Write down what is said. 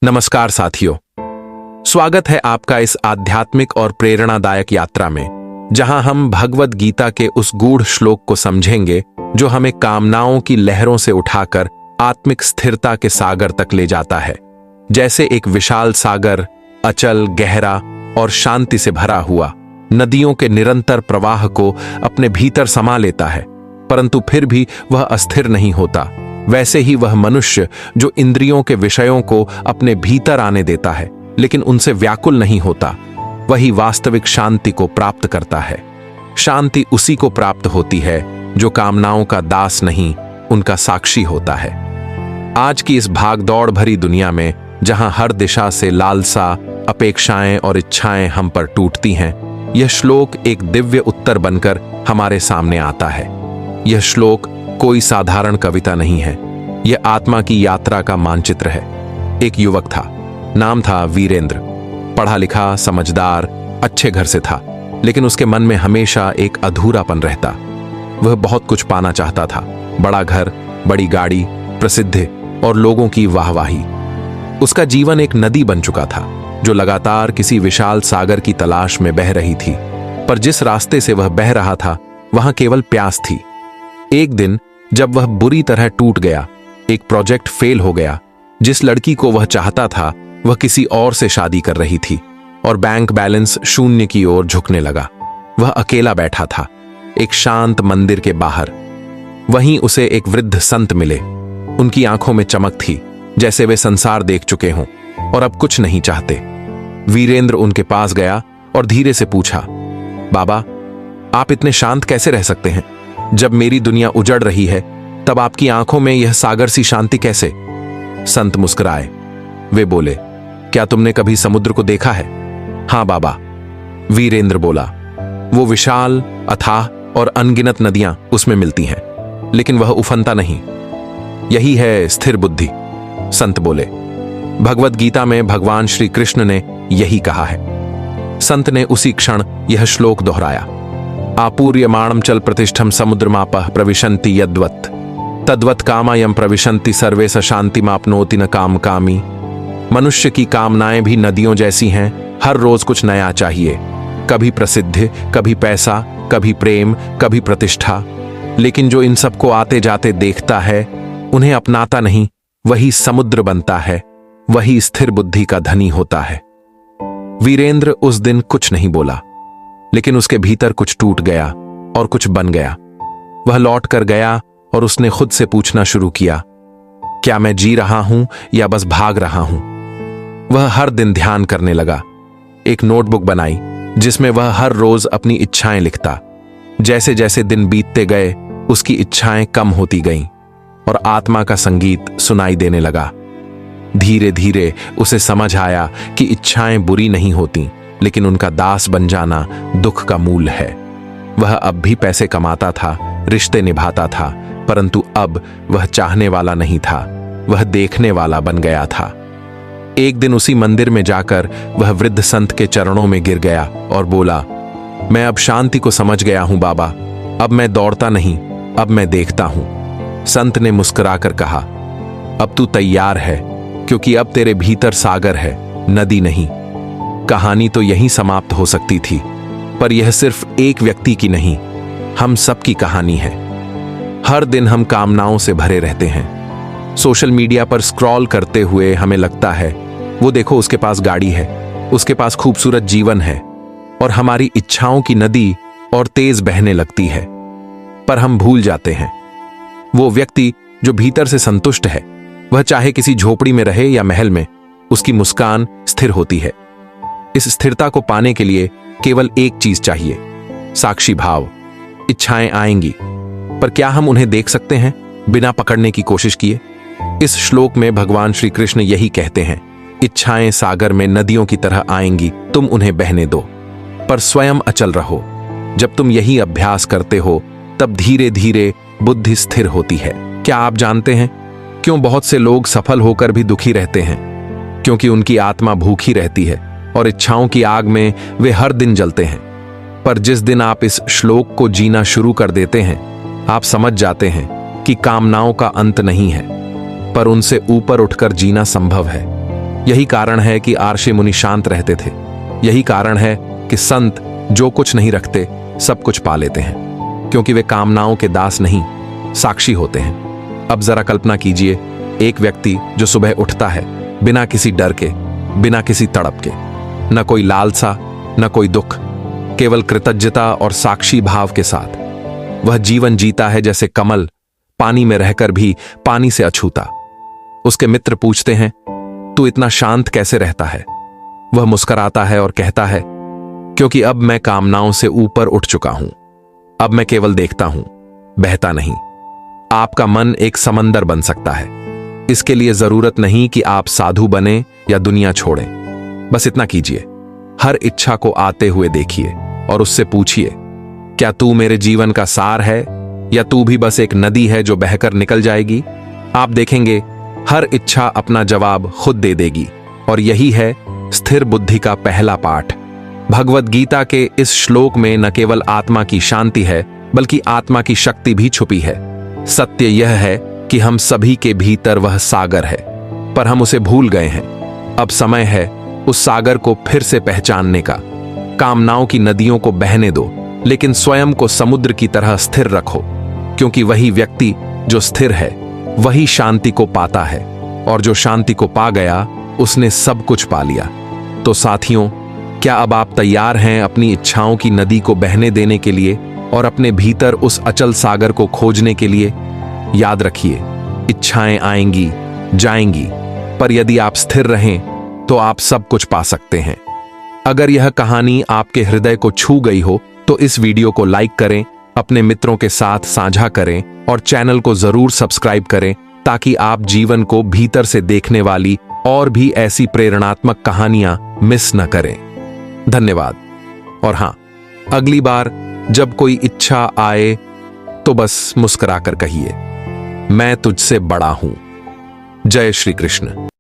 नमस्कार साथियों, स्वागत है आपका इस आध्यात्मिक और प्रेरणादायक यात्रा में, जहां हम भगवद गीता के उस गूढ़ श्लोक को समझेंगे जो हमें कामनाओं की लहरों से उठाकर आत्मिक स्थिरता के सागर तक ले जाता है। जैसे एक विशाल सागर अचल, गहरा और शांति से भरा हुआ नदियों के निरंतर प्रवाह को अपने भीतर समा लेता है, परंतु फिर भी वह अस्थिर नहीं होता, वैसे ही वह मनुष्य जो इंद्रियों के विषयों को अपने भीतर आने देता है लेकिन उनसे व्याकुल नहीं होता, वही वास्तविक शांति को प्राप्त करता है। शांति उसी को प्राप्त होती है जो कामनाओं का दास नहीं, उनका साक्षी होता है। आज की इस भागदौड़ भरी दुनिया में, जहां हर दिशा से लालसा, अपेक्षाएं और इच्छाएं हम पर टूटती हैं, यह श्लोक एक दिव्य उत्तर बनकर हमारे सामने आता है। यह श्लोक कोई साधारण कविता नहीं है, यह आत्मा की यात्रा का मानचित्र है। एक युवक था, नाम था वीरेंद्र। पढ़ा लिखा, समझदार, अच्छे घर से था, लेकिन उसके मन में हमेशा एक अधूरापन रहता। वह बहुत कुछ पाना चाहता था, बड़ा घर, बड़ी गाड़ी, प्रसिद्धि और लोगों की वाहवाही। उसका जीवन एक नदी बन चुका था जो लगातार किसी विशाल सागर की तलाश में बह रही थी, पर जिस रास्ते से वह बह रहा था वहां केवल प्यास थी। एक दिन जब वह बुरी तरह टूट गया, एक प्रोजेक्ट फेल हो गया, जिस लड़की को वह चाहता था वह किसी और से शादी कर रही थी और बैंक बैलेंस शून्य की ओर झुकने लगा। वह अकेला बैठा था एक शांत मंदिर के बाहर। वहीं उसे एक वृद्ध संत मिले। उनकी आंखों में चमक थी, जैसे वे संसार देख चुके हों और अब कुछ नहीं चाहते। वीरेंद्र उनके पास गया और धीरे से पूछा, बाबा, आप इतने शांत कैसे रह सकते हैं? जब मेरी दुनिया उजड़ रही है तब आपकी आंखों में यह सागर सी शांति कैसे? संत मुस्कुराए। वे बोले, क्या तुमने कभी समुद्र को देखा है? हां बाबा, वीरेंद्र बोला। वो विशाल, अथाह और अनगिनत नदियां उसमें मिलती हैं, लेकिन वह उफनता नहीं। यही है स्थिर बुद्धि, संत बोले। भगवद गीता में भगवान श्री कृष्ण ने यही कहा है। संत ने उसी क्षण यह श्लोक दोहराया, आपूर्यमाणम चल प्रतिष्ठम समुद्रमापः प्रविशन्ति यद्वत् तद्वत् कामायम प्रविशन्ति सर्वे स शान्तिमाप्नोति न काम कामी। मनुष्य की कामनाएं भी नदियों जैसी हैं, हर रोज कुछ नया चाहिए, कभी प्रसिद्धि, कभी पैसा, कभी प्रेम, कभी प्रतिष्ठा। लेकिन जो इन सबको आते जाते देखता है, उन्हें अपनाता नहीं, वही समुद्र बनता है, वही स्थिर बुद्धि का धनी होता है। वीरेंद्र उस दिन कुछ नहीं बोला, लेकिन उसके भीतर कुछ टूट गया और कुछ बन गया। वह लौट कर गया और उसने खुद से पूछना शुरू किया, क्या मैं जी रहा हूं या बस भाग रहा हूं? वह हर दिन ध्यान करने लगा। एक नोटबुक बनाई जिसमें वह हर रोज अपनी इच्छाएं लिखता। जैसे जैसे दिन बीतते गए उसकी इच्छाएं कम होती गईं और आत्मा का संगीत सुनाई देने लगा। धीरे धीरे उसे समझ आया कि इच्छाएं बुरी नहीं होती, लेकिन उनका दास बन जाना दुख का मूल है। वह अब भी पैसे कमाता था, रिश्ते निभाता था, परंतु अब वह चाहने वाला नहीं था, वह देखने वाला बन गया था। एक दिन उसी मंदिर में जाकर वह वृद्ध संत के चरणों में गिर गया और बोला, मैं अब शांति को समझ गया हूं बाबा, अब मैं दौड़ता नहीं, अब मैं देखता हूं। संत ने मुस्कुराकर कहा, अब तू तैयार है, क्योंकि अब तेरे भीतर सागर है, नदी नहीं। कहानी तो यहीं समाप्त हो सकती थी, पर यह सिर्फ एक व्यक्ति की नहीं, हम सब की कहानी है। हर दिन हम कामनाओं से भरे रहते हैं। सोशल मीडिया पर स्क्रॉल करते हुए हमें लगता है, वो देखो उसके पास गाड़ी है, उसके पास खूबसूरत जीवन है, और हमारी इच्छाओं की नदी और तेज बहने लगती है। पर हम भूल जाते हैं, वो व्यक्ति जो भीतर से संतुष्ट है, वह चाहे किसी झोपड़ी में रहे या महल में, उसकी मुस्कान स्थिर होती है। इस स्थिरता को पाने के लिए केवल एक चीज चाहिए, साक्षी भाव। इच्छाएं आएंगी, पर क्या हम उन्हें देख सकते हैं बिना पकड़ने की कोशिश किए? इस श्लोक में भगवान श्री कृष्ण यही कहते हैं, इच्छाएं सागर में नदियों की तरह आएंगी, तुम उन्हें बहने दो, पर स्वयं अचल रहो। जब तुम यही अभ्यास करते हो, तब धीरे धीरे बुद्धि स्थिर होती है। क्या आप जानते हैं क्यों बहुत से लोग सफल होकर भी दुखी रहते हैं? क्योंकि उनकी आत्मा भूखी रहती है और इच्छाओं की आग में वे हर दिन जलते हैं। पर जिस दिन आप इस श्लोक को जीना शुरू कर देते हैं, आप समझ जाते हैं कि कामनाओं का अंत नहीं है, पर उनसे ऊपर उठकर जीना संभव है। यही कारण है कि आर्षि मुनि शांत रहते थे। यही कारण है कि संत जो कुछ नहीं रखते सब कुछ पा लेते हैं, क्योंकि वे कामनाओं के दास नहीं, साक्षी होते हैं। अब जरा कल्पना कीजिए, एक व्यक्ति जो सुबह उठता है बिना किसी डर के, बिना किसी तड़प के, न कोई लालसा न कोई दुख, केवल कृतज्ञता और साक्षी भाव के साथ वह जीवन जीता है जैसे कमल पानी में रहकर भी पानी से अछूता। उसके मित्र पूछते हैं, तू इतना शांत कैसे रहता है? वह मुस्कुराता है और कहता है, क्योंकि अब मैं कामनाओं से ऊपर उठ चुका हूं। अब मैं केवल देखता हूं, बहता नहीं। आपका मन एक समंदर बन सकता है। इसके लिए जरूरत नहीं कि आप साधु बने या दुनिया छोड़ें। बस इतना कीजिए, हर इच्छा को आते हुए देखिए और उससे पूछिए, क्या तू मेरे जीवन का सार है या तू भी बस एक नदी है जो बहकर निकल जाएगी? आप देखेंगे हर इच्छा अपना जवाब खुद दे देगी। और यही है स्थिर बुद्धि का पहला पाठ। भगवद गीता के इस श्लोक में न केवल आत्मा की शांति है, बल्कि आत्मा की शक्ति भी छुपी है। सत्य यह है कि हम सभी के भीतर वह सागर है, पर हम उसे भूल गए हैं। अब समय है उस सागर को फिर से पहचानने का। कामनाओं की नदियों को बहने दो, लेकिन स्वयं को समुद्र की तरह स्थिर रखो, क्योंकि वही व्यक्ति जो स्थिर है वही शांति को पाता है, और जो शांति को पा गया उसने सब कुछ पा लिया। तो साथियों, क्या अब आप तैयार हैं अपनी इच्छाओं की नदी को बहने देने के लिए और अपने भीतर उस अचल सागर को खोजने के लिए? याद रखिए, इच्छाएं आएंगी जाएंगी, पर यदि आप स्थिर रहें तो आप सब कुछ पा सकते हैं। अगर यह कहानी आपके हृदय को छू गई हो तो इस वीडियो को लाइक करें, अपने मित्रों के साथ साझा करें और चैनल को जरूर सब्सक्राइब करें, ताकि आप जीवन को भीतर से देखने वाली और भी ऐसी प्रेरणात्मक कहानियां मिस न करें। धन्यवाद। और हां, अगली बार जब कोई इच्छा आए तो बस मुस्कुराकर कहिए, मैं तुझसे बड़ा हूं। जय श्री कृष्ण।